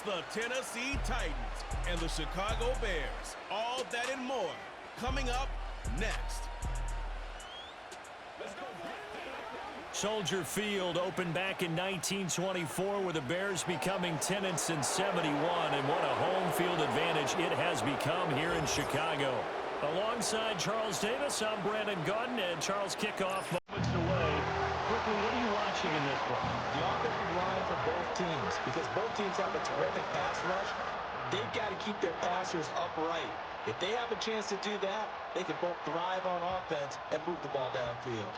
It's the Tennessee Titans and the Chicago Bears. All that and more coming up next. Soldier Field opened back in 1924 with the Bears becoming tenants in 71, and what a home field advantage it has become here in Chicago. Alongside Charles Davis, I'm Brandon Gaudin, and Charles kickoff moments away. Quickly, what are you watching in this one? The offensive line for both teams, because both teams have a terrific pass rush. They've got to keep their passers upright. If they have a chance to do that, they can both thrive on offense and move the ball downfield.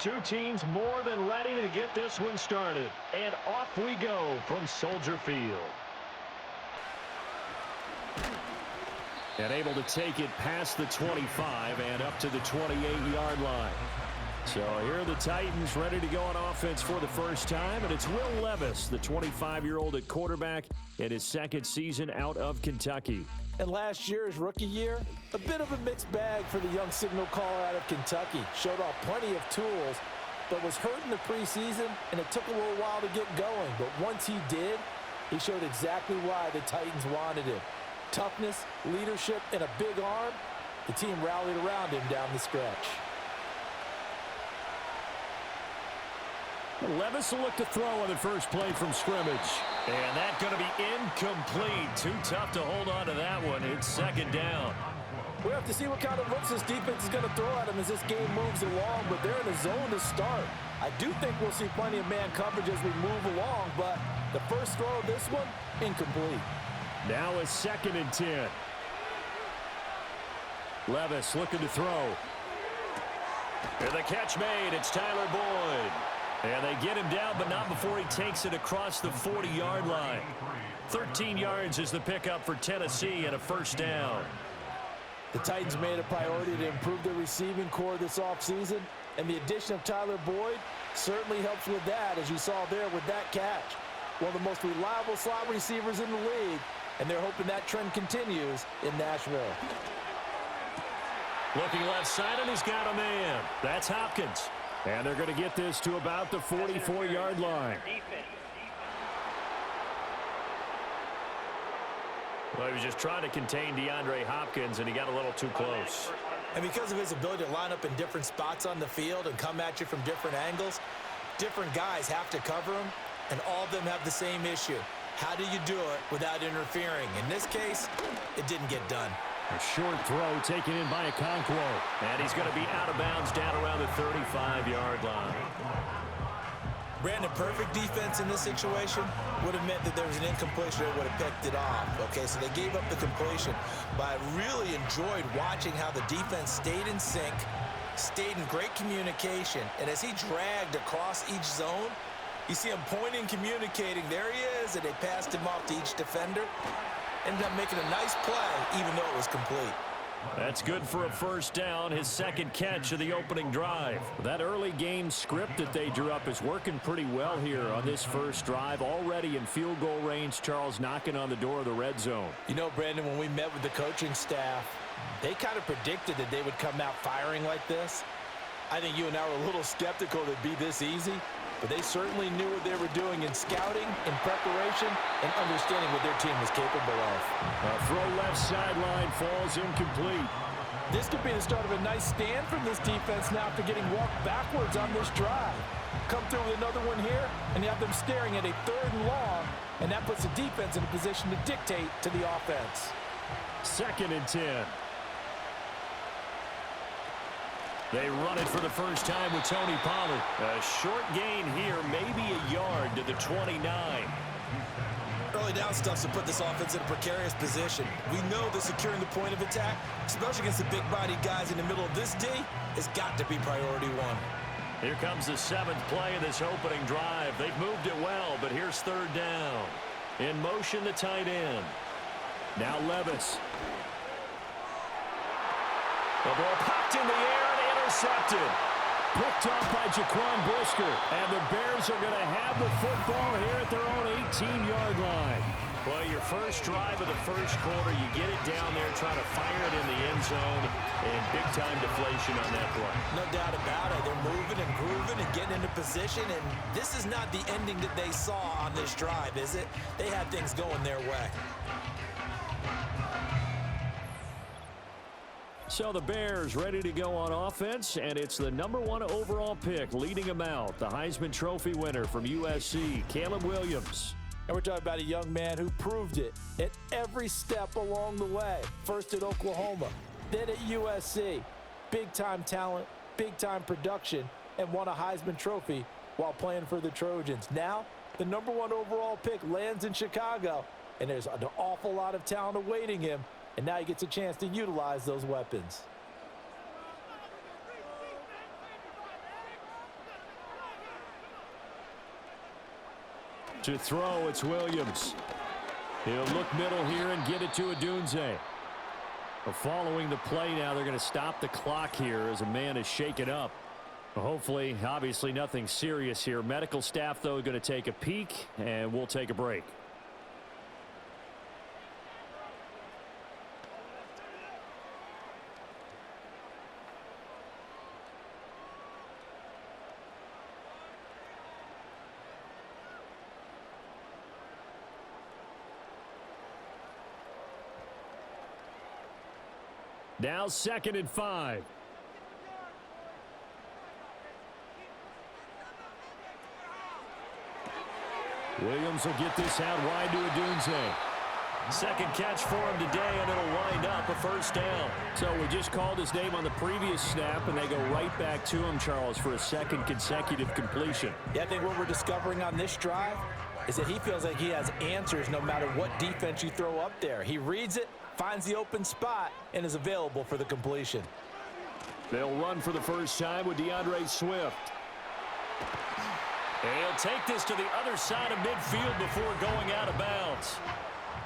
Two teams more than ready to get this one started. And off we go from Soldier Field. And able to take it past the 25 and up to the 28-yard line. So here are the Titans ready to go on offense for the first time. And it's Will Levis, the 25-year-old at quarterback, in his second season out of Kentucky. And last year, his rookie year, a bit of a mixed bag for the young signal caller out of Kentucky. Showed off plenty of tools, but was hurt in the preseason, and it took a little while to get going. But once he did, he showed exactly why the Titans wanted him. Toughness, leadership, and a big arm. The team rallied around him down the stretch. Levis will look to throw on the first play from scrimmage. And that's going to be incomplete. Too tough to hold on to that one. It's second down. We'll have to see what kind of looks this defense is going to throw at him as this game moves along, but they're in a zone to start. I do think we'll see plenty of man coverage as we move along, but the first throw of this one, incomplete. Now a 2nd and 10. Levis looking to throw. And the catch made. It's Tyler Boyd. And they get him down, but not before he takes it across the 40-yard line. 13 yards is the pickup for Tennessee and a first down. The Titans made a priority to improve their receiving core this offseason, and the addition of Tyler Boyd certainly helps with that, as you saw there with that catch. One of the most reliable slot receivers in the league, and they're hoping that trend continues in Nashville. Looking left side, and he's got a man. That's Hopkins. And they're going to get this to about the 44-yard line. Well, he was just trying to contain DeAndre Hopkins, and he got a little too close. And because of his ability to line up in different spots on the field and come at you from different angles, different guys have to cover him, and all of them have the same issue. How do you do it without interfering? In this case, it didn't get done. A short throw taken in by Okonkwo. And he's going to be out of bounds down around the 35-yard line. Brandon, perfect defense in this situation would have meant that there was an incompletion that would have picked it off. Okay, so they gave up the completion. But I really enjoyed watching how the defense stayed in sync, stayed in great communication. And as he dragged across each zone, you see him pointing, communicating. There he is, and they passed him off to each defender. Ended up making a nice play, even though it was complete. That's good for a first down, his second catch of the opening drive. That early game script that they drew up is working pretty well here on this first drive. Already in field goal range, Charles knocking on the door of the red zone. You know, Brandon, when we met with the coaching staff, they kind of predicted that they would come out firing like this. I think you and I were a little skeptical that it'd be this easy. But they certainly knew what they were doing in scouting, in preparation, and understanding what their team was capable of. A throw left sideline falls incomplete. This could be the start of a nice stand from this defense now after getting walked backwards on this drive. Come through with another one here, and you have them staring at a 3rd and long, and that puts the defense in a position to dictate to the offense. 2nd and 10. They run it for the first time with Tony Pollard. A short gain here, maybe a yard to the 29. Early down stuff to put this offense in a precarious position. We know that securing the point of attack, especially against the big-bodied guys in the middle of this D, has got to be priority one. Here comes the 7th play of this opening drive. They've moved it well, but here's 3rd down. In motion, the tight end. Now Levis. The ball popped in the air, and intercepted. Picked off by Jaquan Brisker. And the Bears are going to have the football here at their own 18-yard line. Well, your first drive of the first quarter, you get it down there, trying to fire it in the end zone, and big-time deflation on that play. No doubt about it. They're moving and grooving and getting into position, and this is not the ending that they saw on this drive, is it? They had things going their way. So the Bears ready to go on offense, and it's the #1 overall pick leading them out, the Heisman Trophy winner from USC, Caleb Williams. And we're talking about a young man who proved it at every step along the way. First at Oklahoma, then at USC. Big-time talent, big-time production, and won a Heisman Trophy while playing for the Trojans. Now, the #1 overall pick lands in Chicago, and there's an awful lot of talent awaiting him, and now he gets a chance to utilize those weapons. To throw, it's Williams. He'll look middle here and get it to Odunze. Following the play now, they're going to stop the clock here as a man is shaken up. Hopefully, obviously nothing serious here. Medical staff, though, going to take a peek, and we'll take a break. Now 2nd and 5. Williams will get this out wide to Odunze. Second catch for him today, and it'll wind up a first down. So we just called his name on the previous snap, and they go right back to him, Charles, for a second consecutive completion. Yeah, I think what we're discovering on this drive is that he feels like he has answers no matter what defense you throw up there. He reads it, finds the open spot, and is available for the completion. They'll run for the first time with DeAndre Swift. And he'll take this to the other side of midfield before going out of bounds.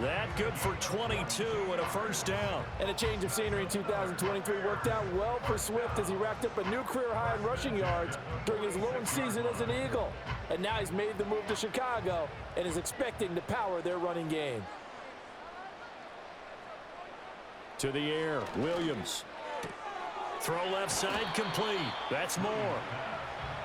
That good for 22 and a first down. And a change of scenery in 2023 worked out well for Swift as he racked up a new career high in rushing yards during his lone season as an Eagle. And now he's made the move to Chicago and is expecting to power their running game. To the air, Williams. Throw left side complete. That's more.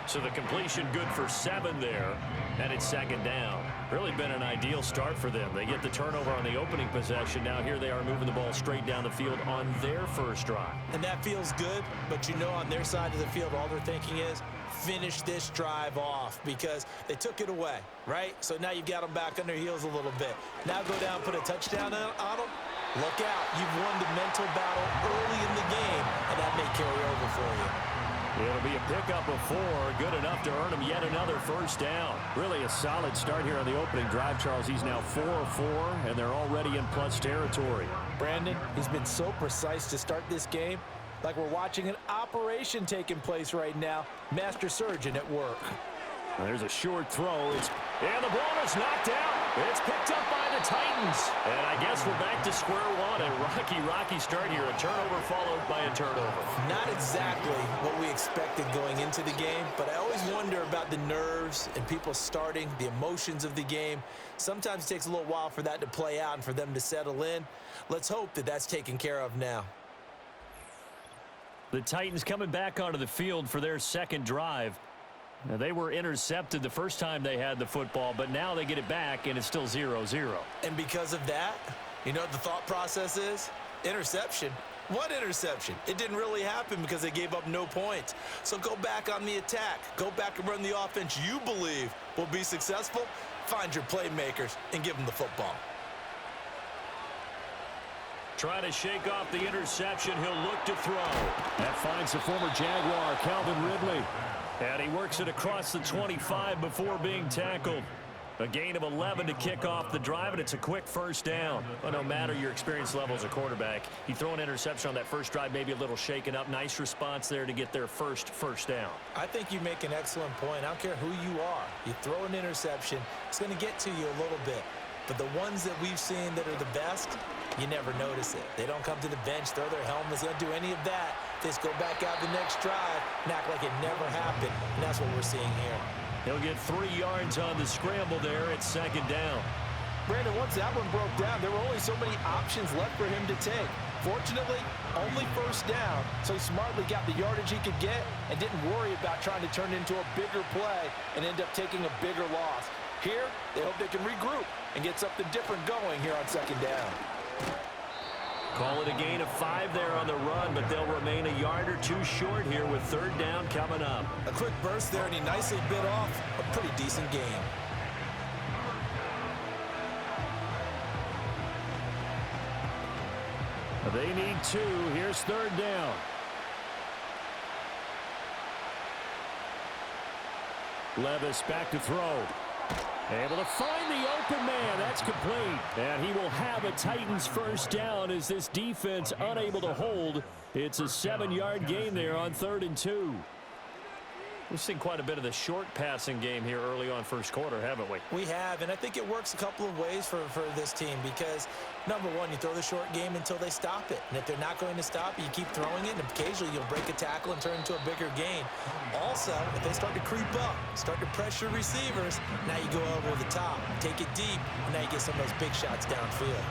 So the completion good for 7 there, and it's 2nd down. Really been an ideal start for them. They get the turnover on the opening possession. Now here they are moving the ball straight down the field on their first drive. And that feels good, but you know on their side of the field all they're thinking is finish this drive off because they took it away, right? So now you've got them back on their heels a little bit. Now go down, put a touchdown on them. Look out. You've won the mental battle early in the game, and that may carry over for you. It'll be a pickup of 4, good enough to earn him yet another first down. Really a solid start here on the opening drive, Charles. He's now 4 of 4, and they're already in plus territory. Brandon, he's been so precise to start this game, like we're watching an operation taking place right now. Master surgeon at work. There's a short throw. And the ball is knocked out. It's picked up by the Titans. And I guess we're back to square one. A rocky start here. A turnover followed by a turnover. Not exactly what we expected going into the game, but I always wonder about the nerves and people starting, the emotions of the game. Sometimes it takes a little while for that to play out and for them to settle in. Let's hope that that's taken care of now. The Titans coming back onto the field for their second drive. Now, they were intercepted the first time they had the football, but now they get it back, and it's still 0-0. And because of that, you know what the thought process is? Interception. What interception? It didn't really happen because they gave up no points. So go back on the attack. Go back and run the offense you believe will be successful. Find your playmakers and give them the football. Trying to shake off the interception. He'll look to throw. That finds the former Jaguar, Calvin Ridley. And he works it across the 25 before being tackled. A gain of 11 to kick off the drive, and it's a quick first down. Well, no matter your experience level as a quarterback, you throw an interception on that first drive, maybe a little shaken up. Nice response there to get their first down. I think you make an excellent point. I don't care who you are. You throw an interception, it's going to get to you a little bit. But the ones that we've seen that are the best, you never notice it. They don't come to the bench, throw their helmets, they don't do any of that. They just go back out the next drive and act like it never happened. And that's what we're seeing here. He'll get 3 yards on the scramble there at 2nd down. Brandon, once that one broke down, there were only so many options left for him to take. Fortunately, only 1st down, so he smartly got the yardage he could get and didn't worry about trying to turn it into a bigger play and end up taking a bigger loss. Here, they hope they can regroup and get something different going here on 2nd down. Call it a gain of 5 there on the run, but they'll remain a yard or 2 short here with 3rd down coming up. A quick burst there, and he nicely bit off a pretty decent gain. They need 2. Here's 3rd down. Levis back to throw. Able to find the open man. That's complete. And he will have a Titans 1st down as this defense unable to hold. It's a 7-yard gain there on 3rd and 2. We've seen quite a bit of the short passing game here early on 1st quarter, haven't we? We have, and I think it works a couple of ways for this team because, number one, you throw the short game until they stop it. And if they're not going to stop it, you keep throwing it, and occasionally you'll break a tackle and turn it into a bigger gain. Also, if they start to creep up, start to pressure receivers, now you go over the top, take it deep, and now you get some of those big shots downfield.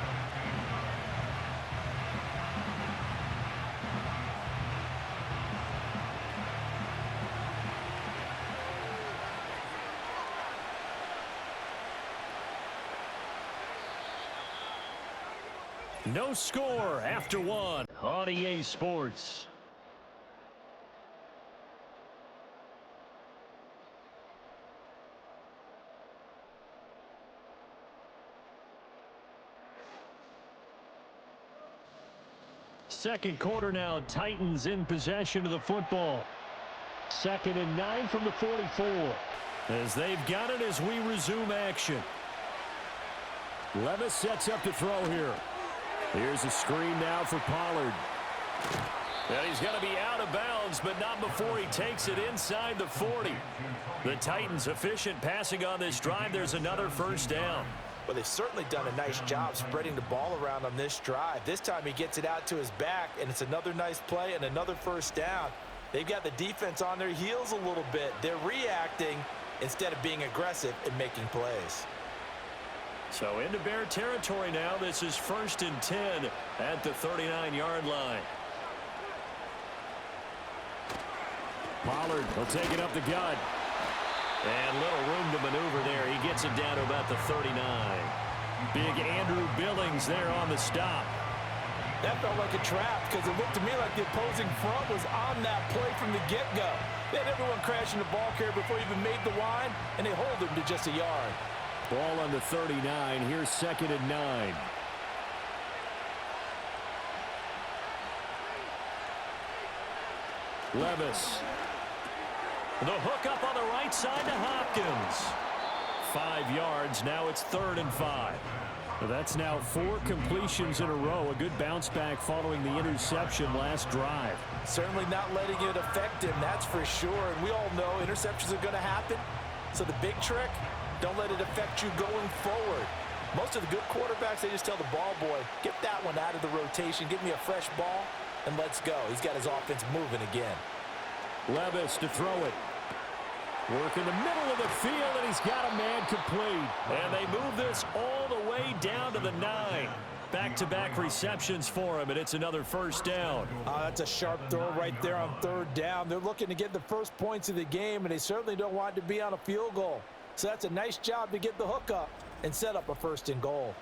No score after 1 on EA Sports. Second quarter now, Titans in possession of the football. 2nd and 9 from the 44. As they've got it as we resume action. Levis sets up to throw here. Here's a screen now for Pollard. And he's going to be out of bounds, but not before he takes it inside the 40. The Titans efficient passing on this drive. There's another 1st down. Well, they've certainly done a nice job spreading the ball around on this drive. This time he gets it out to his back, and it's another nice play and another 1st down. They've got the defense on their heels a little bit. They're reacting instead of being aggressive and making plays. So into Bear territory now. This is 1st and 10 at the 39-yard line. Pollard will take it up the gut. And little room to maneuver there. He gets it down to about the 39. Big Andrew Billings there on the stop. That felt like a trap because it looked to me like the opposing front was on that play from the get-go. They had everyone crashing the ball carrier before he even made the line, and they hold him to just a yard. Ball on the 39. Here's 2nd and 9. Levis. The hook up on the right side to Hopkins. 5 yards. Now it's 3rd and 5. That's now 4 completions in a row. A good bounce back following the interception last drive. Certainly not letting it affect him, that's for sure. And we all know interceptions are going to happen. So the big trick, don't let it affect you going forward. Most of the good quarterbacks, they just tell the ball boy, get that one out of the rotation, give me a fresh ball, and let's go. He's got his offense moving again. Levis to throw it. Work in the middle of the field, and he's got a man complete. And they move this all the way down to the 9. Back-to-back receptions for him, and it's another 1st down. That's a sharp throw right there on 3rd down. They're looking to get the first points of the game, and they certainly don't want it to be on a field goal. So that's a nice job to get the hook up and set up a 1st and goal.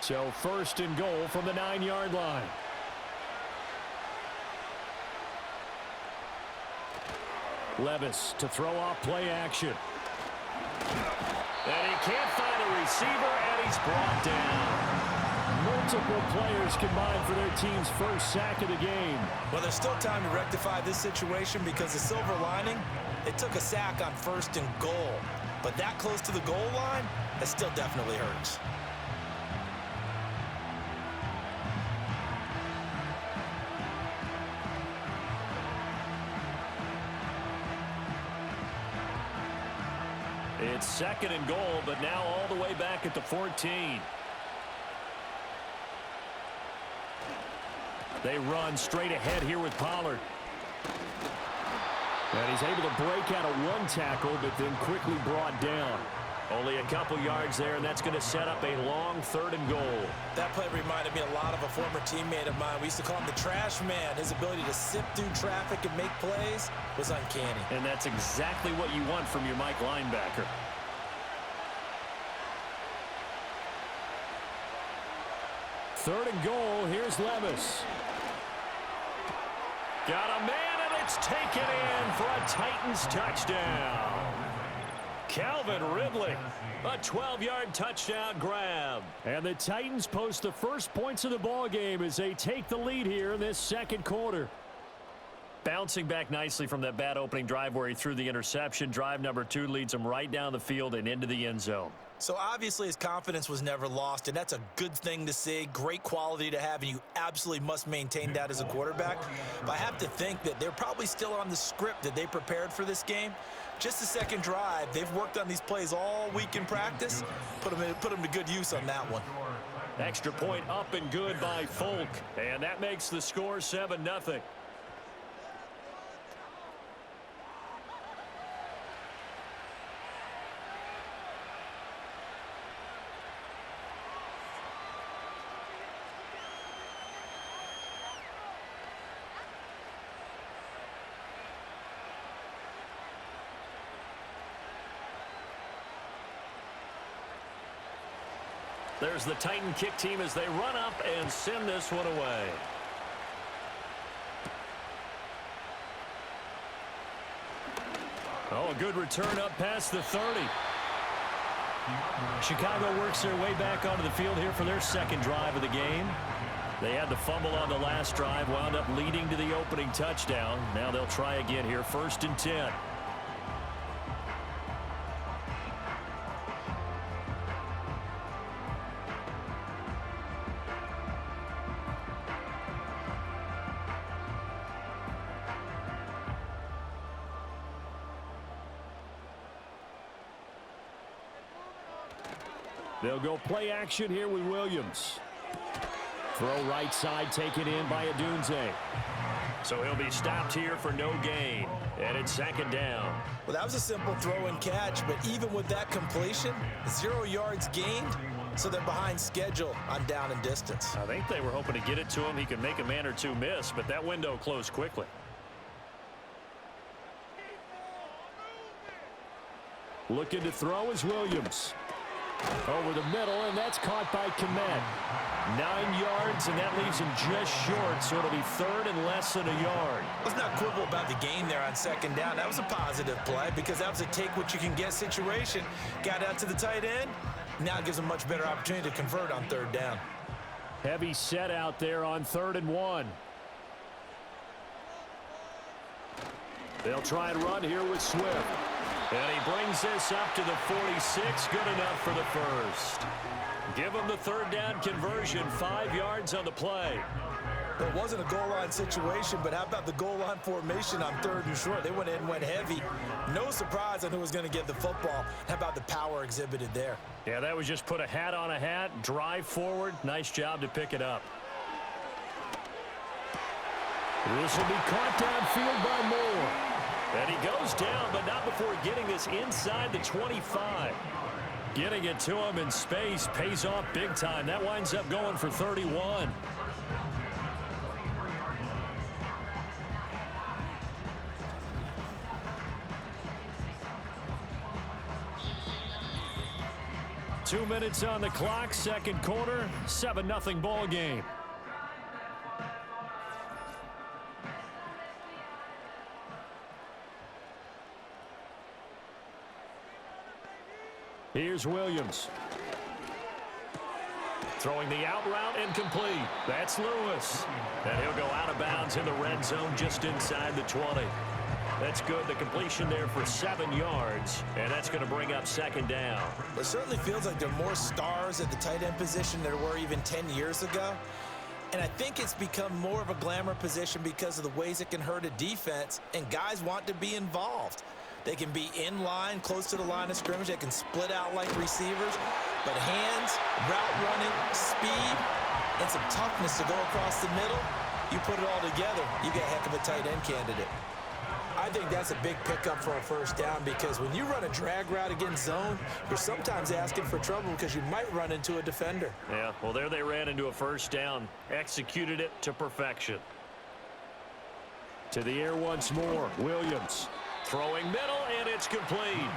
So 1st and goal from the 9-yard line. Levis to throw off play action. And he can't find a receiver, and he's brought down. Multiple players combined for their team's 1st sack of the game. Well, there's still time to rectify this situation because the silver lining, it took a sack on 1st and goal. But that close to the goal line, it still definitely hurts. It's 2nd and goal, but now all the way back at the 14. They run straight ahead here with Pollard. And he's able to break out of one tackle, but then quickly brought down. Only a couple yards there, and that's going to set up a long 3rd and goal. That play reminded me a lot of a former teammate of mine. We used to call him the trash man. His ability to sift through traffic and make plays was uncanny. And that's exactly what you want from your Mike linebacker. Third and goal. Here's Levis. Got a man, and it's taken in for a Titans touchdown. Calvin Ridley, a 12-yard touchdown grab. And the Titans post the first points of the ball game as they take the lead here in this 2nd quarter. Bouncing back nicely from that bad opening drive where he threw the interception. Drive number 2 leads him right down the field and into the end zone. So obviously his confidence was never lost, and that's a good thing to see, great quality to have, and you absolutely must maintain that as a quarterback. But I have to think that they're probably still on the script that they prepared for this game. Just the 2nd drive, they've worked on these plays all week in practice. Put them to good use on that one. Extra point up and good by Folk, and that makes the score 7-0. There's the Titan kick team as they run up and send this one away. Oh, a good return up past the 30. Chicago works their way back onto the field here for their 2nd drive of the game. They had the fumble on the last drive, wound up leading to the opening touchdown. Now they'll try again here, 1st and 10. They'll go play action here with Williams. Throw right side taken in by Adunze. So he'll be stopped here for no gain. And it's 2nd down. Well, that was a simple throw and catch, but even with that completion, 0 yards gained, so they're behind schedule on down and distance. I think they were hoping to get it to him. He could make a man or two miss, but that window closed quickly. Looking to throw is Williams. Over the middle, and that's caught by Kmet. 9 yards, and that leaves him just short, so it'll be 3rd and less than a yard. Let's not quibble about the gain there on 2nd down. That was a positive play because that was a take-what-you-can-get situation. Got out to the tight end. Now it gives him a much better opportunity to convert on 3rd down. Heavy set out there on 3rd and 1. They'll try and run here with Swift. And he brings this up to the 46. Good enough for the 1st. Give him the 3rd down conversion. 5 yards on the play. Well, it wasn't a goal line situation, but how about the goal line formation on 3rd and short? They went in and went heavy. No surprise on who was going to get the football. How about the power exhibited there? Yeah, that was just put a hat on a hat, drive forward. Nice job to pick it up. This will be caught downfield by Moore. And he goes down, but not before getting this inside the 25. Getting it to him in space pays off big time. That winds up going for 31. Two minutes on the clock, 2nd quarter, 7-0 ball game. Here's Williams. Throwing the out route incomplete. That's Lewis. And he'll go out of bounds in the red zone just inside the 20. That's good. The completion there for 7 yards. And that's going to bring up 2nd down. It certainly feels like there are more stars at the tight end position than there were even 10 years ago. And I think it's become more of a glamour position because of the ways it can hurt a defense, and guys want to be involved. They can be in line, close to the line of scrimmage. They can split out like receivers. But hands, route running, speed, and some toughness to go across the middle, you put it all together, you get a heck of a tight end candidate. I think that's a big pickup for a first down because when you run a drag route against zone, you're sometimes asking for trouble because you might run into a defender. Yeah, well, there they ran into a first down. Executed it to perfection. To the air once more. Williams throwing middle, and it's complete.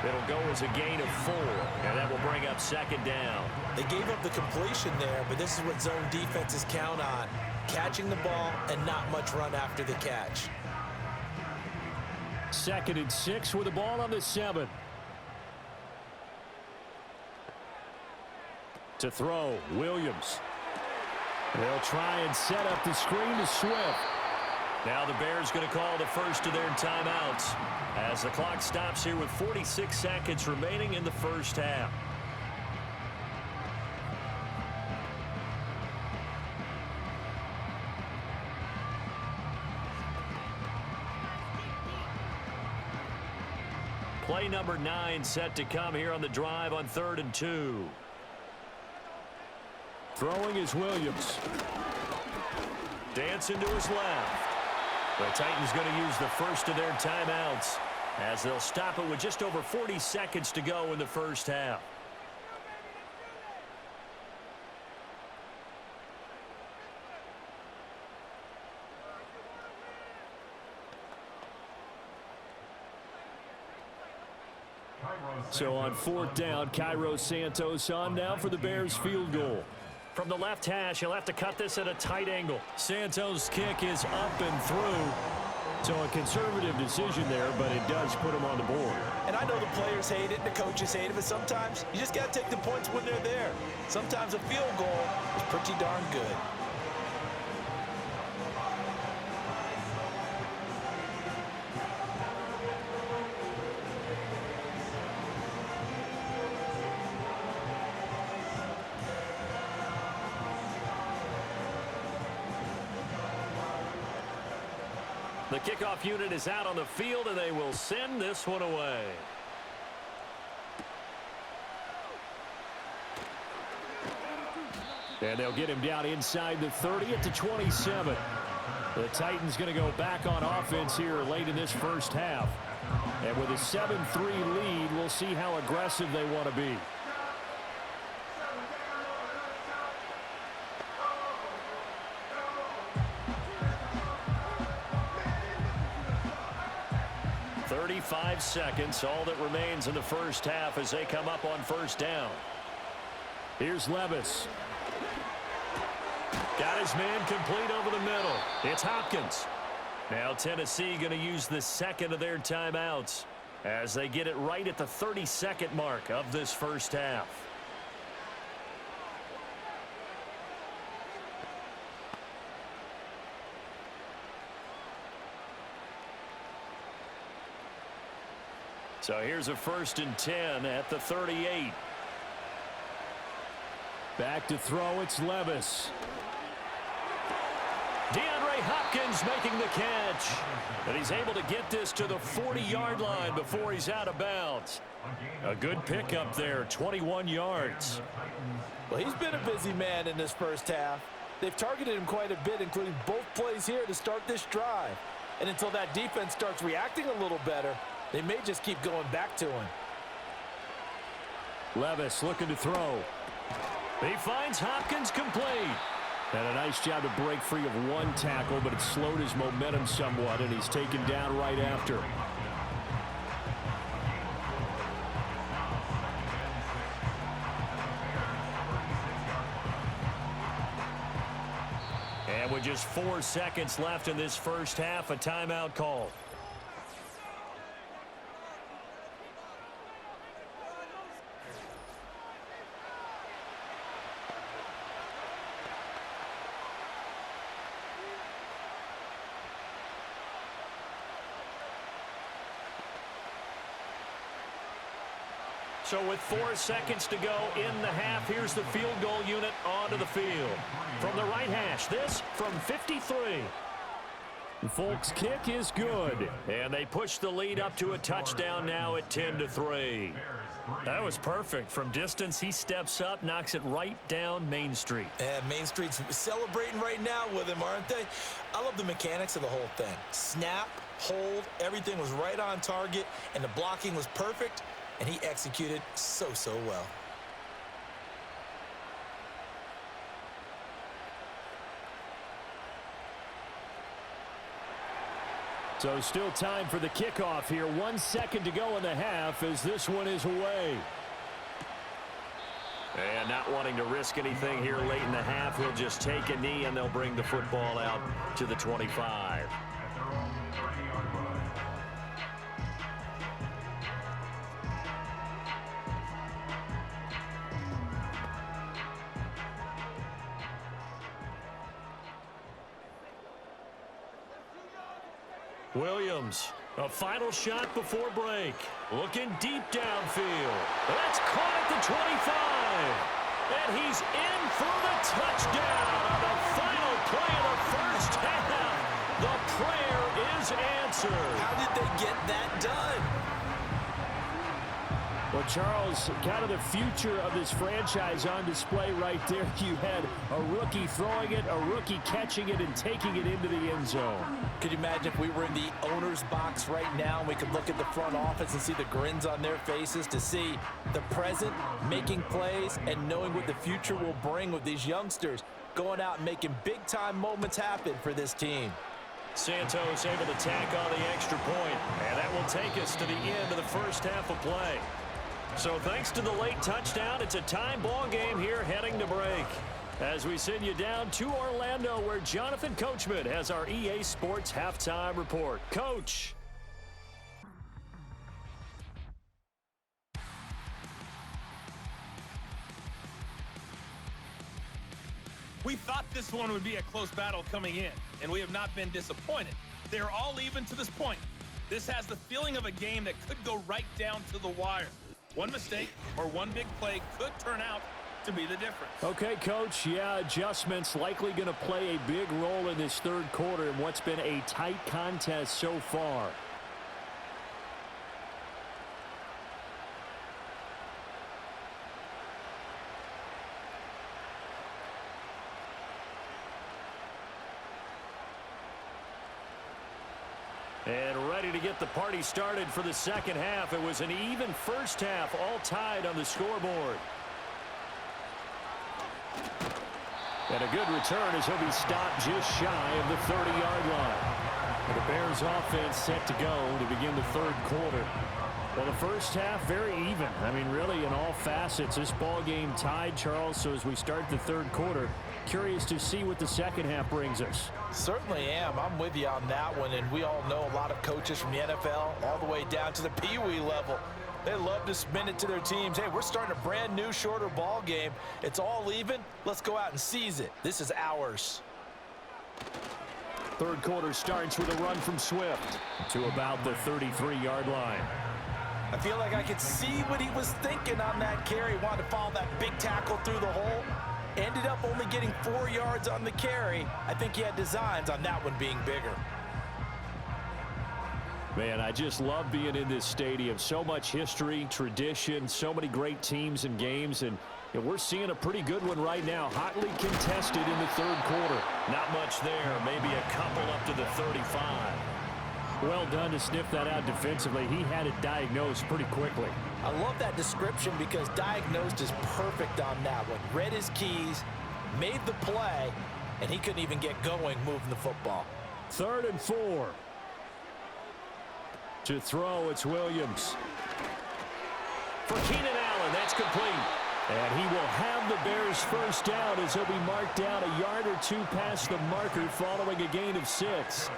It'll go as a gain of 4, and that will bring up second down. They gave up the completion there, but this is what zone defenses count on. Catching the ball and not much run after the catch. 2nd and 6 with the ball on the 7. To throw, Williams. They'll try and set up the screen to Swift. Now the Bears going to call the first of their timeouts as the clock stops here with 46 seconds remaining in the first half. Play number 9 set to come here on the drive on 3rd and 2. Throwing is Williams. Dancing to his left. The Titans going to use the first of their timeouts as they'll stop it with just over 40 seconds to go in the first half. So on 4th down, Cairo Santos on now for the Bears field goal. From the left hash, he'll have to cut this at a tight angle. Santos' kick is up and through. So a conservative decision there, but it does put him on the board. And I know the players hate it, the coaches hate it, but sometimes you just got to take the points when they're there. Sometimes a field goal is pretty darn good. The kickoff unit is out on the field, and they will send this one away. And they'll get him down inside the 30 at the 27. The Titans going to go back on offense here late in this first half. And with a 7-3 lead, we'll see how aggressive they want to be. Five seconds, all that remains in the first half as they come up on first down. Here's Levis. Got his man complete over the middle. It's Hopkins. Now Tennessee going to use the second of their timeouts as they get it right at the 30-second mark of this first half. So here's a 1st and 10 at the 38. Back to throw, it's Levis. DeAndre Hopkins making the catch. And he's able to get this to the 40-yard line before he's out of bounds. A good pickup there, 21 yards. Well, he's been a busy man in this first half. They've targeted him quite a bit, including both plays here to start this drive. And until that defense starts reacting a little better, they may just keep going back to him. Levis looking to throw. He finds Hopkins complete. And a nice job to break free of one tackle, but it slowed his momentum somewhat, and he's taken down right after. And with just 4 seconds left in this first half, a timeout call. So with 4 seconds to go in the half, here's the field goal unit onto the field. From the right hash, this from 53. Folks' kick is good. And they push the lead up to a touchdown now at 10-3. That was perfect. From distance, he steps up, knocks it right down Main Street. And Main Street's celebrating right now with him, aren't they? I love the mechanics of the whole thing. Snap, hold, everything was right on target, and the blocking was perfect, and he executed so well. So still time for the kickoff here. 1 second to go in the half as this one is away. And not wanting to risk anything here late in the half, he'll just take a knee and they'll bring the football out to the 25. Williams, a final shot before break. Looking deep downfield. That's caught at the 25. And he's in for the touchdown on the final play of the first half. The prayer is answered. How did they get that done? Well, Charles, kind of the future of this franchise on display right there. You had a rookie throwing it, a rookie catching it, and taking it into the end zone. Could you imagine if we were in the owner's box right now and we could look at the front office and see the grins on their faces to see the present making plays and knowing what the future will bring with these youngsters going out and making big-time moments happen for this team. Santos able to tack on the extra point, and that will take us to the end of the first half of play. So thanks to the late touchdown, it's a tie ball game here heading to break. As we send you down to Orlando, where Jonathan Coachman has our EA Sports Halftime Report. Coach. We thought this one would be a close battle coming in, and we have not been disappointed. They're all even to this point. This has the feeling of a game that could go right down to the wire. One mistake or one big play could turn out to be the difference. Okay, Coach. Yeah, adjustments likely going to play a big role in this third quarter in what's been a tight contest so far. And ready to get the party started for the second half. It was an even first half, all tied on the scoreboard. And a good return as he'll be stopped just shy of the 30-yard line. And the Bears offense set to go to begin the third quarter. Well, the first half, very even. I mean, really, in all facets, this ball game tied, Charles. So as we start the third quarter, curious to see what the second half brings us. Certainly am. I'm with you on that one. And we all know a lot of coaches from the NFL all the way down to the Pee Wee level. They love to spin it to their teams. Hey, we're starting a brand new, shorter ball game. It's all even. Let's go out and seize it. This is ours. Third quarter starts with a run from Swift to about the 33-yard line. I feel like I could see what he was thinking on that carry. Wanted to follow that big tackle through the hole. Ended up only getting 4 yards on the carry. I think he had designs on that one being bigger. Man, I just love being in this stadium. So much history, tradition, so many great teams and games. And we're seeing a pretty good one right now. Hotly contested in the third quarter. Not much there. Maybe a couple up to the 35. Well done to sniff that out defensively. He had it diagnosed pretty quickly. I love that description because diagnosed is perfect on that one. Read his keys, made the play, and he couldn't even get going moving the football. 3rd and 4. To throw, it's Williams. For Keenan Allen, that's complete. And he will have the Bears first down as he'll be marked down a yard or two past the marker following a gain of 6.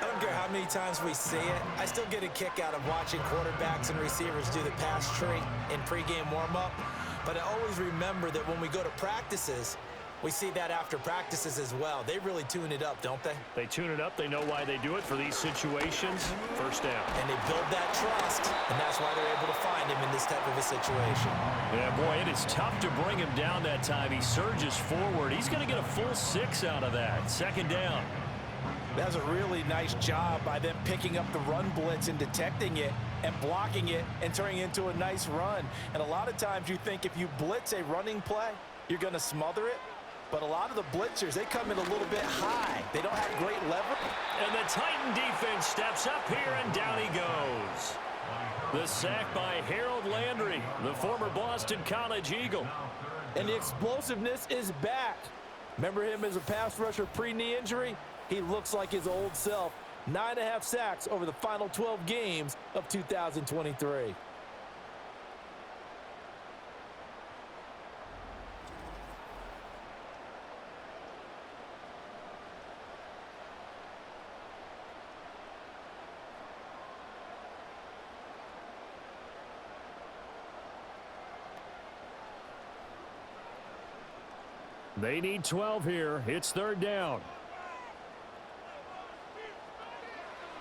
I don't care how many times we see it. I still get a kick out of watching quarterbacks and receivers do the pass tree in pregame warm-up. But I always remember that when we go to practices, we see that after practices as well. They really tune it up, don't they? They tune it up. They know why they do it for these situations. First down. And they build that trust, and that's why they're able to find him in this type of a situation. Yeah, boy, it is tough to bring him down that time. He surges forward. He's going to get a full 6 out of that. Second down. That's a really nice job by them picking up the run blitz and detecting it and blocking it and turning it into a nice run. And a lot of times you think if you blitz a running play, you're going to smother it. But a lot of the blitzers, they come in a little bit high. They don't have great leverage. And the Titan defense steps up here, and down he goes. The sack by Harold Landry, the former Boston College Eagle. And the explosiveness is back. Remember him as a pass rusher pre-knee injury? He looks like his old self. 9.5 sacks over the final 12 games of 2023. They need 12 here. It's third down.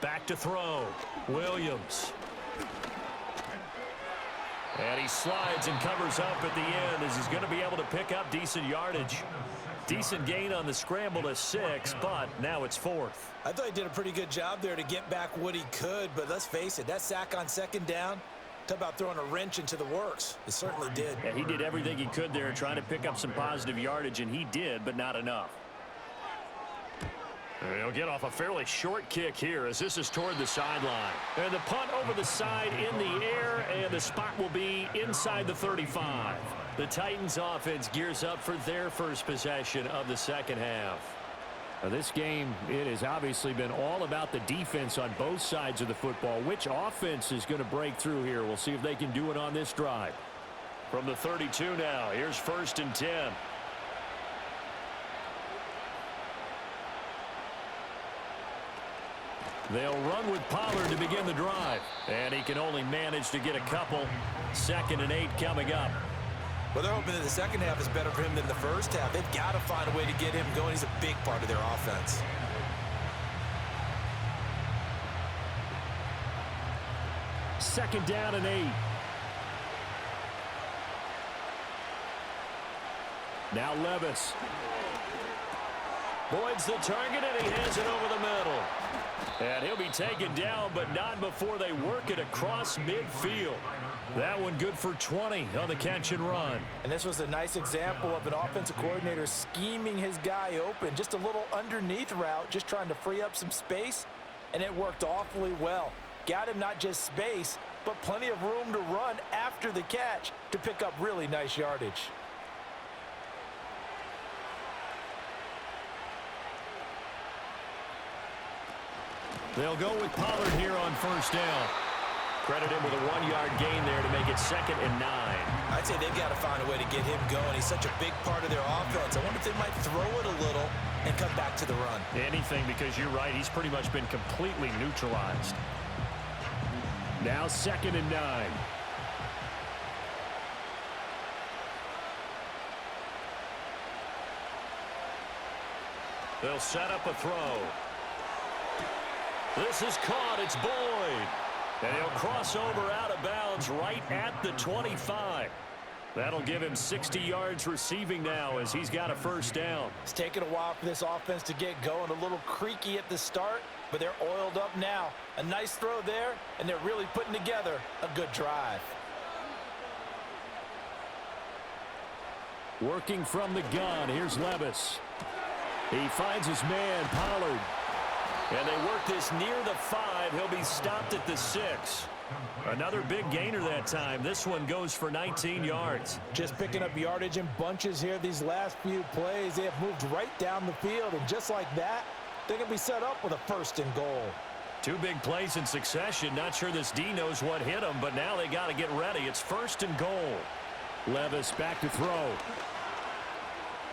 Back to throw. Williams. And he slides and covers up at the end as he's going to be able to pick up decent yardage. Decent gain on the scramble to 6, but now it's 4th. I thought he did a pretty good job there to get back what he could, but let's face it, that sack on second down, talk about throwing a wrench into the works. It certainly did. Yeah, he did everything he could there trying to pick up some positive yardage, and he did, but not enough. He'll get off a fairly short kick here as this is toward the sideline. And the punt over the side in the air, and the spot will be inside the 35. The Titans offense gears up for their first possession of the second half. Now, this game, it has obviously been all about the defense on both sides of the football. Which offense is going to break through here? We'll see if they can do it on this drive. From the 32 now, here's 1st and 10. They'll run with Pollard to begin the drive. And he can only manage to get a couple. 2nd and 8 coming up. Well, they're hoping that the second half is better for him than the first half. They've got to find a way to get him going. He's a big part of their offense. Second down and 8. Now Levis. Boyd's the target, and he has it over the middle. And he'll be taken down, but not before they work it across midfield. That one good for 20 on the catch and run. And this was a nice example of an offensive coordinator scheming his guy open. Just a little underneath route, just trying to free up some space, and it worked awfully well. Got him not just space, but plenty of room to run after the catch to pick up really nice yardage. They'll go with Pollard here on 1st down. Credit him with a 1-yard gain there to make it 2nd and 9. I'd say they've got to find a way to get him going. He's such a big part of their offense. I wonder if they might throw it a little and come back to the run. Anything, because you're right. He's pretty much been completely neutralized. Now 2nd and 9. They'll set up a throw. This is caught. It's Boyd. And he'll cross over out of bounds right at the 25. That'll give him 60 yards receiving now as he's got a 1st down. It's taken a while for this offense to get going. A little creaky at the start, but they're oiled up now. A nice throw there, and they're really putting together a good drive. Working from the gun, here's Levis. He finds his man, Pollard. And they work this near the 5. He'll be stopped at the 6. Another big gainer that time. This one goes for 19 yards. Just picking up yardage in bunches here these last few plays. They have moved right down the field, and just like that, they're going to be set up with a 1st and goal. 2 big plays in succession. Not sure this D knows what hit him, but now they got to get ready. It's 1st and goal. Levis back to throw.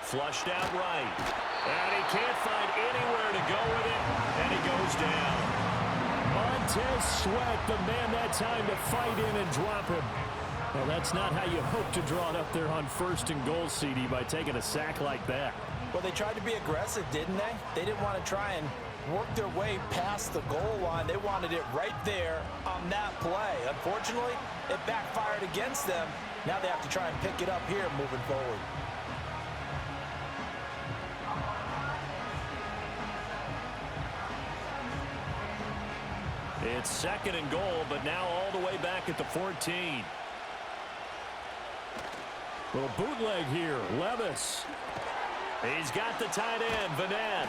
Flushed out right. And he can't find anywhere to go with it, and he goes down. Montez Sweat, the man that time to fight in and drop him. Well, that's not how you hope to draw it up there on 1st and goal, CD, by taking a sack like that. Well, they tried to be aggressive, didn't they? They didn't want to try and work their way past the goal line. They wanted it right there on that play. Unfortunately, it backfired against them. Now they have to try and pick it up here moving forward. It's 2nd and goal, but now all the way back at the 14. Little bootleg here. Levis. He's got the tight end, Vanette.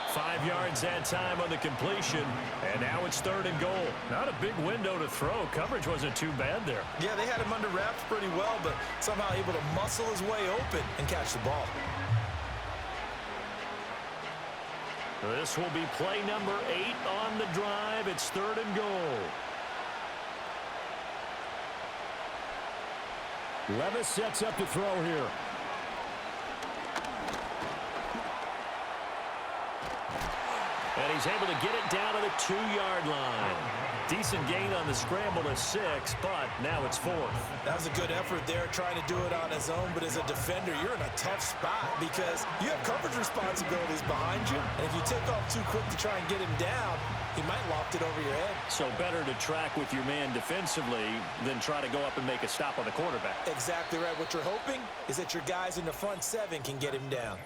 5 yards that time on the completion, and now it's 3rd and goal. Not a big window to throw. Coverage wasn't too bad there. Yeah, they had him under wraps pretty well, but somehow able to muscle his way open and catch the ball. This will be play number 8 on the drive. It's 3rd and goal. Levis sets up to throw here. And he's able to get it down to the 2-yard line. Decent gain on the scramble to 6, but now it's 4th. That was a good effort there, trying to do it on his own, but as a defender, you're in a tough spot because you have coverage responsibilities behind you, and if you take off too quick to try and get him down, he might loft it over your head. So better to track with your man defensively than try to go up and make a stop on the quarterback. Exactly right. What you're hoping is that your guys in the front 7 can get him down.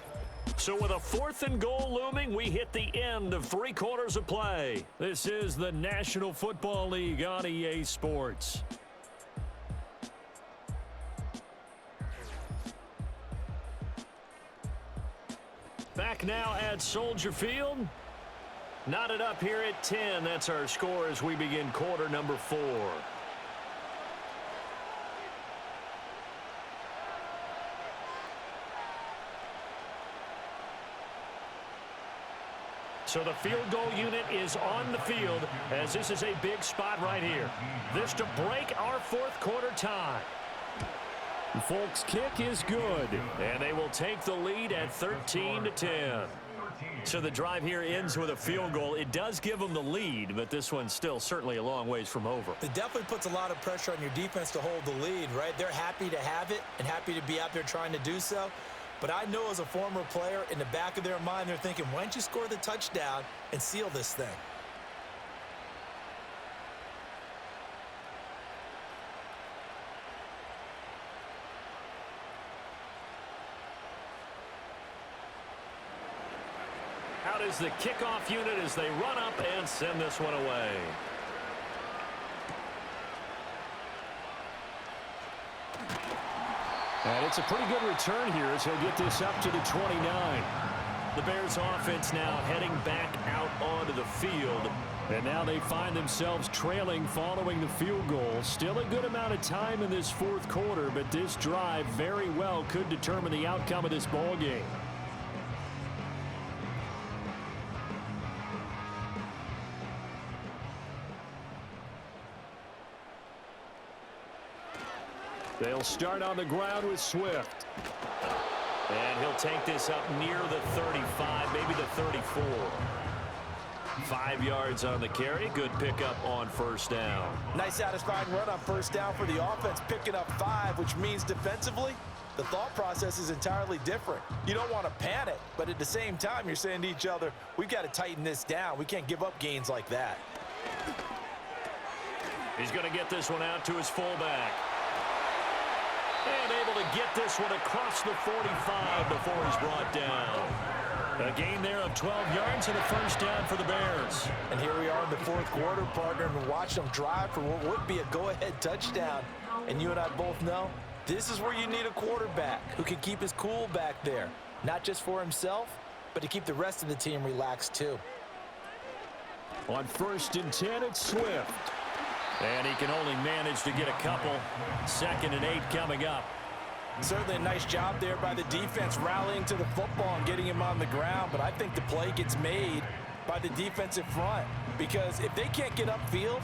So with a 4th and goal looming, we hit the end of 3 quarters of play. This is the National Football League on EA Sports. Back now at Soldier Field. Knotted up here at 10. That's our score as we begin quarter number 4. So the field goal unit is on the field as this is a big spot right here. This to break our 4th quarter tie. Folks' kick is good, and they will take the lead at 13-10. So the drive here ends with a field goal. It does give them the lead, but this one's still certainly a long ways from over. It definitely puts a lot of pressure on your defense to hold the lead, right? They're happy to have it and happy to be out there trying to do so. But I know as a former player, in the back of their mind, they're thinking, why don't you score the touchdown and seal this thing? Out is the kickoff unit as they run up and send this one away. And it's a pretty good return here as he'll get this up to the 29. The Bears offense now heading back out onto the field. And now they find themselves trailing following the field goal. Still a good amount of time in this 4th quarter, but this drive very well could determine the outcome of this ball game. They'll start on the ground with Swift. And he'll take this up near the 35, maybe the 34. 5 yards on the carry. Good pickup on 1st down. Nice satisfying run on 1st down for the offense, picking up 5, which means defensively, the thought process is entirely different. You don't want to panic, but at the same time, you're saying to each other, we've got to tighten this down. We can't give up gains like that. He's going to get this one out to his fullback. And able to get this one across the 45 before he's brought down. A gain there of 12 yards and a 1st down for the Bears. And here we are in the 4th quarter, partner, and watch them drive for what would be a go-ahead touchdown. And you and I both know this is where you need a quarterback who can keep his cool back there. Not just for himself, but to keep the rest of the team relaxed too. On 1st and 10, it's Swift. And he can only manage to get a couple. 2nd and 8 coming up. Certainly a nice job there by the defense rallying to the football and getting him on the ground. But I think the play gets made by the defensive front. Because if they can't get upfield,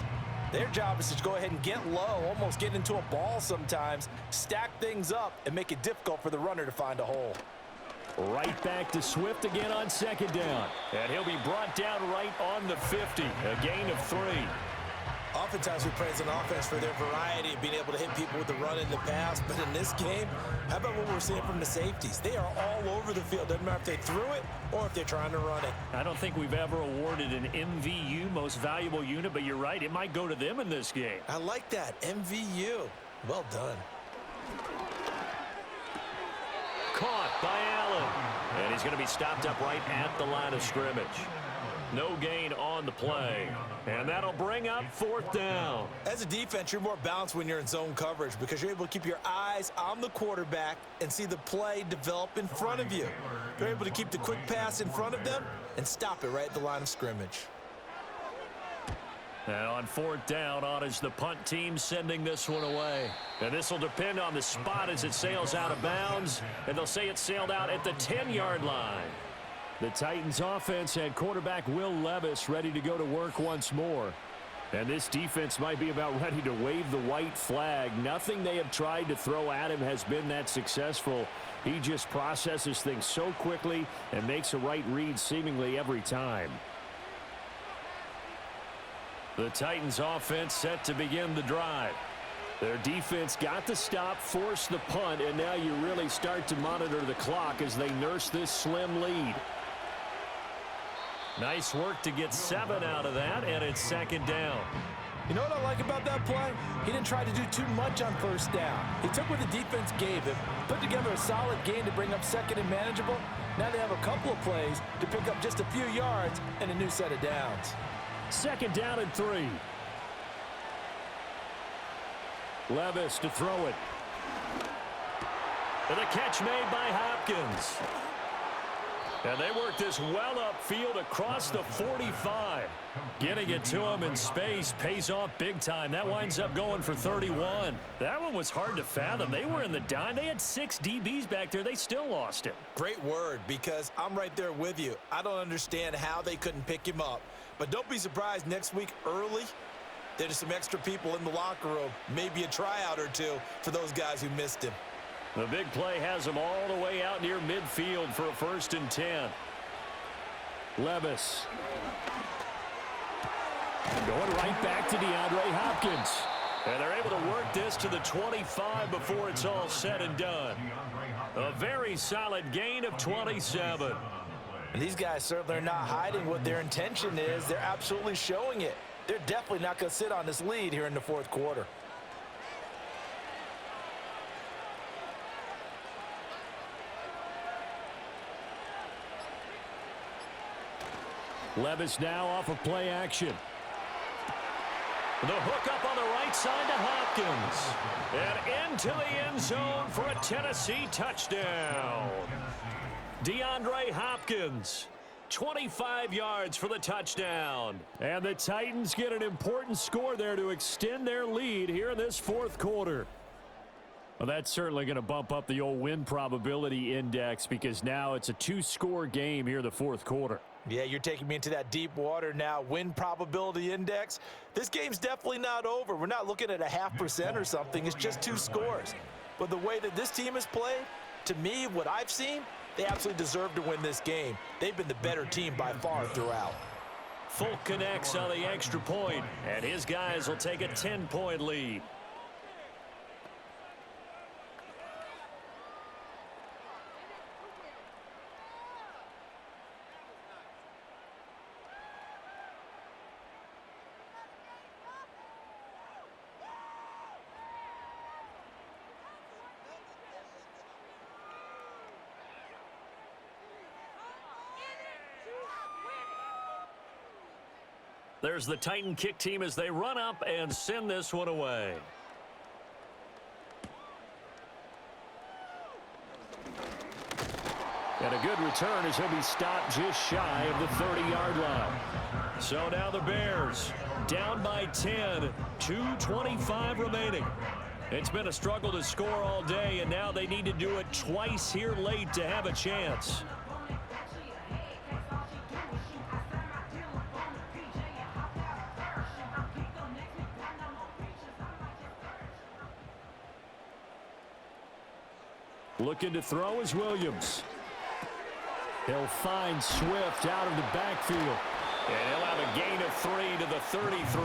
their job is to go ahead and get low, almost get into a ball sometimes, stack things up, and make it difficult for the runner to find a hole. Right back to Swift again on 2nd down. And he'll be brought down right on the 50. A gain of 3. Oftentimes we praise an offense for their variety of being able to hit people with the run and the pass. But in this game, how about what we're seeing from the safeties? They are all over the field. Doesn't matter if they threw it or if they're trying to run it. I don't think we've ever awarded an MVU, most valuable unit, but you're right. It might go to them in this game. I like that. MVU. Well done. Caught by Allen. And he's going to be stopped up right at the line of scrimmage. No gain on on the play. And that'll bring up 4th down. As a defense, you're more balanced when you're in zone coverage because you're able to keep your eyes on the quarterback and see the play develop in front of you. You're able to keep the quick pass in front of them and stop it right at the line of scrimmage. And on 4th down, on is the punt team sending this one away. And this will depend on the spot as it sails out of bounds. And they'll say it sailed out at the 10-yard line. The Titans offense had quarterback Will Levis ready to go to work once more. And this defense might be about ready to wave the white flag. Nothing they have tried to throw at him has been that successful. He just processes things so quickly and makes a right read seemingly every time. The Titans offense set to begin the drive. Their defense got the stop, forced the punt, and now you really start to monitor the clock as they nurse this slim lead. Nice work to get 7 out of that, and it's 2nd down. You know what I like about that play? He didn't try to do too much on 1st down. He took what the defense gave him, put together a solid game to bring up 2nd and manageable. Now they have a couple of plays to pick up just a few yards and a new set of downs. 2nd down and 3. Levis to throw it. And the catch made by Hopkins. And they work this well upfield across the 45. Getting it to him in space pays off big time. That winds up going for 31. That one was hard to fathom. They were in the dime. They had 6 DBs back there. They still lost it. Great word, because I'm right there with you. I don't understand how they couldn't pick him up. But don't be surprised next week early, there's some extra people in the locker room. Maybe a tryout or two for those guys who missed him. The big play has them all the way out near midfield for a 1st and 10. Levis. Going right back to DeAndre Hopkins. And they're able to work this to the 25 before it's all said and done. A very solid gain of 27. And these guys certainly are not hiding what their intention is. They're absolutely showing it. They're definitely not going to sit on this lead here in the 4th quarter. Levis now off of play action. The hook up on the right side to Hopkins. And into the end zone for a Tennessee touchdown. DeAndre Hopkins, 25 yards for the touchdown. And the Titans get an important score there to extend their lead here in this 4th quarter. Well, that's certainly going to bump up the old win probability index because now it's a 2-score game here in the 4th quarter. Yeah, you're taking me into that deep water now. Win probability index. This game's definitely not over. We're not looking at a 0.5% or something. It's just 2 scores. But the way that this team has played, to me, what I've seen, they absolutely deserve to win this game. They've been the better team by far throughout. Folk connects on the extra point, and his guys will take a 10-point lead. There's the Titan kick team as they run up and send this one away. And a good return as he'll be stopped just shy of the 30-yard line. So now the Bears down by 10, 2:25 remaining. It's been a struggle to score all day, and now they need to do it twice here late to have a chance. Looking to throw is Williams. He'll find Swift out of the backfield. And he'll have a gain of 3 to the 33.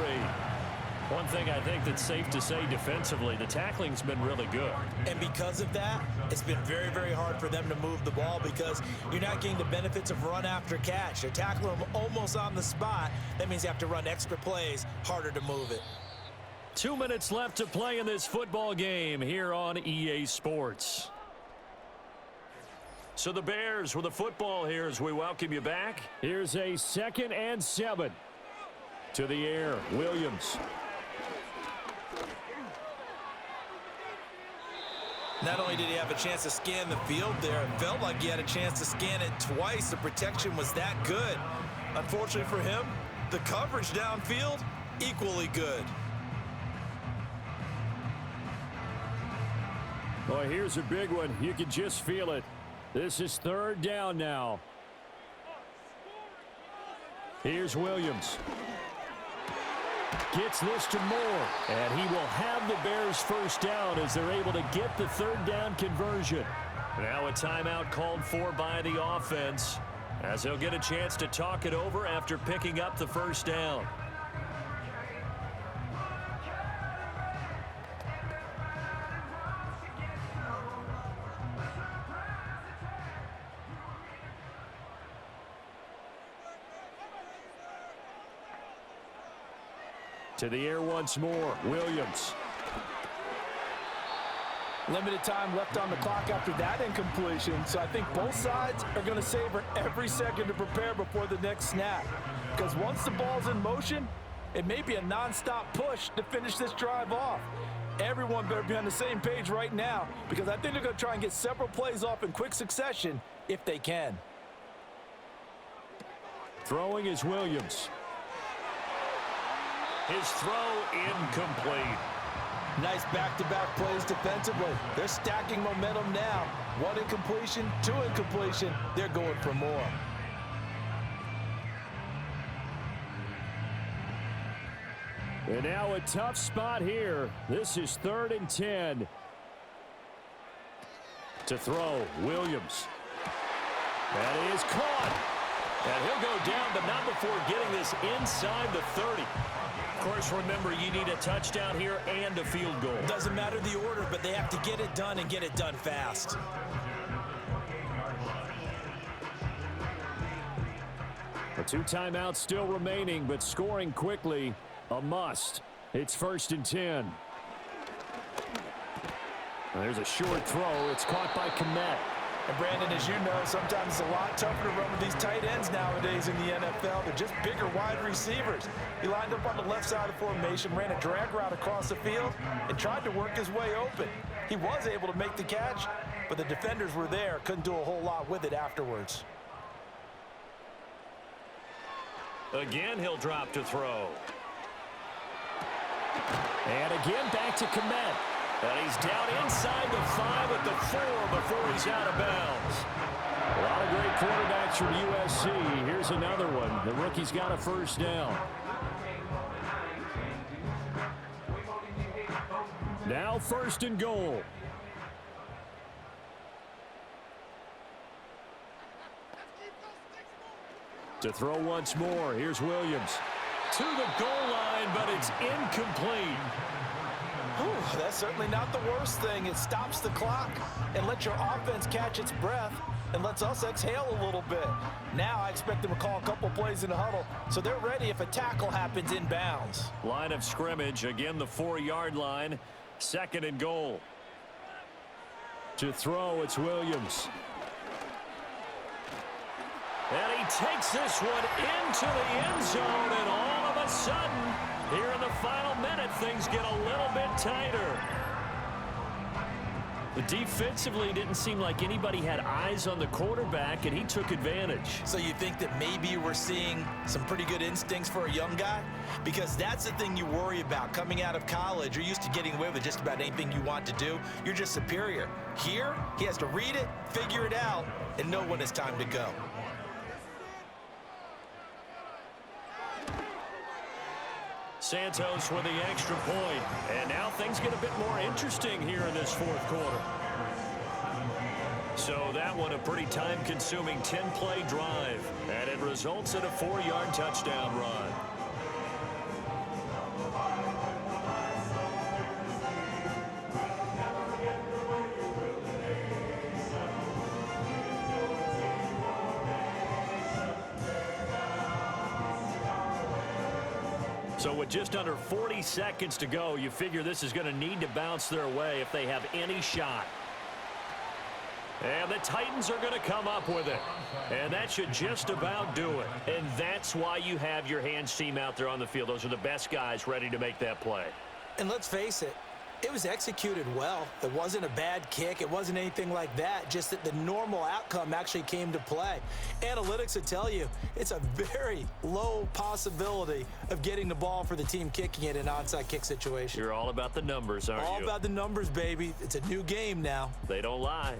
One thing I think that's safe to say defensively, the tackling's been really good. And because of that, it's been very, very hard for them to move the ball because you're not getting the benefits of run after catch. They're tackling them almost on the spot. That means you have to run extra plays, harder to move it. 2 minutes left to play in this football game here on EA Sports. So the Bears with the football here as we welcome you back. Here's a 2nd and 7. To the air, Williams. Not only did he have a chance to scan the field there, it felt like he had a chance to scan it twice. The protection was that good. Unfortunately for him, the coverage downfield, equally good. Well, here's a big one. You can just feel it. This is third down now. Here's Williams. Gets this to Moore. And he will have the Bears first down as they're able to get the third down conversion. Now a timeout called for by the offense as they'll get a chance to talk it over after picking up the first down. To the air once more, Williams. Limited time left on the clock after that incompletion, so I think both sides are going to savor every second to prepare before the next snap. Because once the ball's in motion, it may be a non-stop push to finish this drive off. Everyone better be on the same page right now, because I think they're going to try and get several plays off in quick succession if they can. Throwing is Williams. His throw incomplete. Nice back-to-back plays defensively. They're stacking momentum now. One incompletion, two incompletion. They're going for more. And now a tough spot here. This is 3rd and 10. To throw, Williams. That is caught. And he'll go down, but not before getting this inside the 30. Of course, remember, you need a touchdown here and a field goal. Doesn't matter the order, but they have to get it done and get it done fast. The 2 timeouts still remaining, but scoring quickly, a must. It's 1st and 10. There's a short throw. It's caught by Kmet. And Brandon, as you know, sometimes it's a lot tougher to run with these tight ends nowadays in the NFL. They're just bigger wide receivers. He lined up on the left side of the formation, ran a drag route across the field, and tried to work his way open. He was able to make the catch, but the defenders were there, couldn't do a whole lot with it afterwards. Again, he'll drop to throw. And again, back to Kmet. And he's down inside the 5 at the 4 before he's out of bounds. A lot of great quarterbacks from USC. Here's another one. The rookie's got a first down. Now 1st and goal. To throw once more. Here's Williams. To the goal line, but it's incomplete. Whew, that's certainly not the worst thing. It stops the clock and lets your offense catch its breath and lets us exhale a little bit. Now I expect them to call a couple plays in the huddle, so they're ready if a tackle happens inbounds. Line of scrimmage, again the 4-yard line. 2nd and goal. To throw, it's Williams. And he takes this one into the end zone, and all of a sudden, here in the final minute, things get a little bit tighter. Defensively, didn't seem like anybody had eyes on the quarterback, and he took advantage. So you think that maybe we're seeing some pretty good instincts for a young guy? Because that's the thing you worry about. Coming out of college, you're used to getting away with just about anything you want to do. You're just superior. Here, he has to read it, figure it out, and know when it's time to go. Santos with the extra point. And now things get a bit more interesting here in this 4th quarter. So that one a pretty time-consuming 10-play drive. And it results in a 4-yard touchdown run. So with just under 40 seconds to go, you figure this is going to need to bounce their way if they have any shot. And the Titans are going to come up with it. And that should just about do it. And that's why you have your hands team out there on the field. Those are the best guys ready to make that play. And let's face it, it was executed well. It wasn't a bad kick. It wasn't anything like that. Just that the normal outcome actually came to play. Analytics would tell you it's a very low possibility of getting the ball for the team kicking it in an onside kick situation. You're all about the numbers, aren't you? All about the numbers, baby. It's a new game now. They don't lie.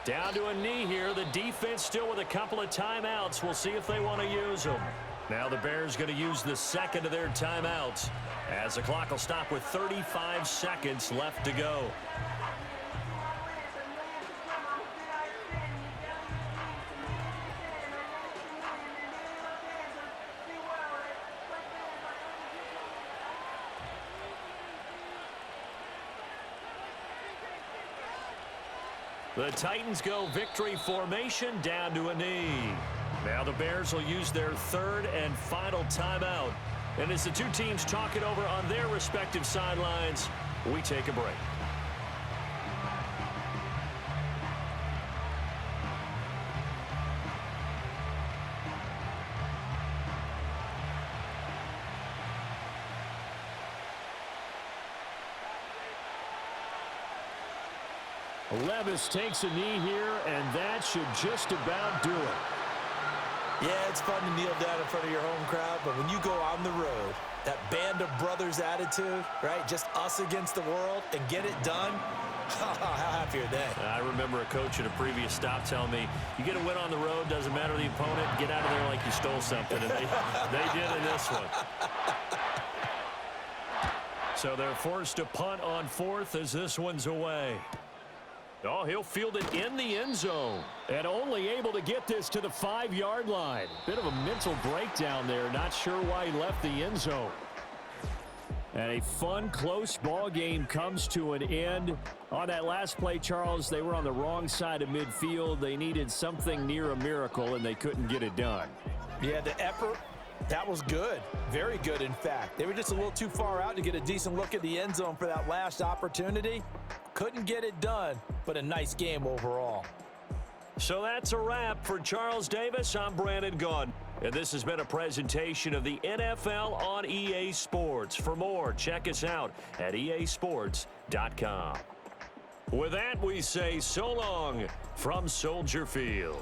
Down to a knee here. The defense still with a couple of timeouts. We'll see if they want to use them. Now the Bears going to use the second of their timeouts as the clock will stop with 35 seconds left to go. The Titans go victory formation down to a knee. Now the Bears will use their third and final timeout. And as the two teams talk it over on their respective sidelines, we take a break. Levis takes a knee here, and that should just about do it. Yeah, it's fun to kneel down in front of your home crowd, but when you go on the road, that band of brothers attitude, right, just us against the world, and get it done, how happy are they? I remember a coach at a previous stop telling me, you get a win on the road, doesn't matter the opponent, get out of there like you stole something, and they did in this one. So they're forced to punt on fourth as this one's away. Oh, he'll field it in the end zone. And only able to get this to the 5-yard line. Bit of a mental breakdown there. Not sure why he left the end zone. And a fun, close ball game comes to an end. On that last play, Charles, they were on the wrong side of midfield. They needed something near a miracle, and they couldn't get it done. Yeah, the effort, that was good. Very good, in fact. They were just a little too far out to get a decent look at the end zone for that last opportunity. Couldn't get it done, but a nice game overall. So that's a wrap for Charles Davis. I'm Brandon Gaudin, and this has been a presentation of the NFL on EA Sports. For more, check us out at easports.com. With that, we say so long from Soldier Field.